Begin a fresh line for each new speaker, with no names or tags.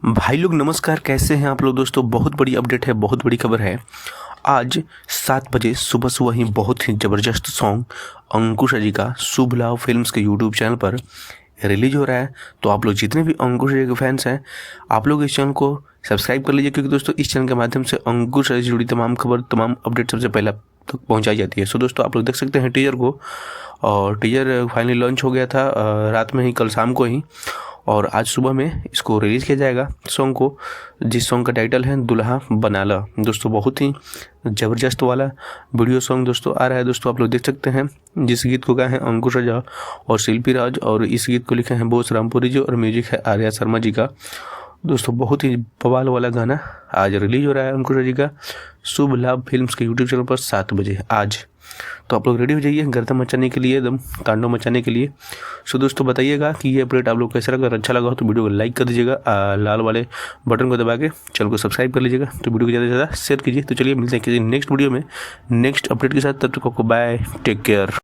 भाई लोग नमस्कार, कैसे हैं आप लोग। दोस्तों बहुत बड़ी अपडेट है, बहुत बड़ी खबर है। आज 7 बजे सुबह सुबह ही बहुत ही ज़बरदस्त सॉन्ग अंकुश जी का शुभ लाभ फिल्म्स के यूट्यूब चैनल पर रिलीज हो रहा है। तो आप लोग जितने भी अंकुश जी के फैंस हैं, आप लोग इस चैनल को सब्सक्राइब कर लीजिए, क्योंकि दोस्तों इस चैनल के माध्यम से अंकुश जी से जुड़ी तमाम खबर, तमाम अपडेट सबसे पहले आप तक पहुँचाई जाती है। सो दोस्तों आप लोग देख सकते हैं टीजर को, और टीजर फाइनली लॉन्च हो गया था रात में ही, कल शाम को ही, और आज सुबह में इसको रिलीज़ किया जाएगा सॉन्ग को, जिस सॉन्ग का टाइटल है दुल्हा बनाला। दोस्तों बहुत ही ज़बरदस्त वाला वीडियो सॉन्ग दोस्तों आ रहा है। दोस्तों आप लोग देख सकते हैं, जिस गीत को गाए हैं अंकुश राजा और शिल्पी राज, और इस गीत को लिखे हैं बोस रामपुरी जी, और म्यूजिक है आर्या शर्मा जी का। दोस्तों बहुत ही बवाल वाला गाना आज रिलीज हो रहा है अंकुश जी का शुभ लाभ फिल्म्स के यूट्यूब चैनल पर 7 बजे आज। तो आप लोग रेडी हो जाइए गर्दन मचाने के लिए, एकदम तांडव मचाने के लिए। सो दोस्तों बताइएगा कि ये अपडेट आप लोग कैसा लगा। अगर अच्छा लगा हो तो वीडियो को लाइक कर दीजिएगा, लाल वाले बटन को दबा के चैनल को सब्सक्राइब कर लीजिएगा, तो वीडियो को ज़्यादा से ज़्यादा शेयर कीजिए। तो चलिए मिलते हैं किसी नेक्स्ट वीडियो में नेक्स्ट अपडेट के साथ। तब तक आपको बाय, टेक केयर।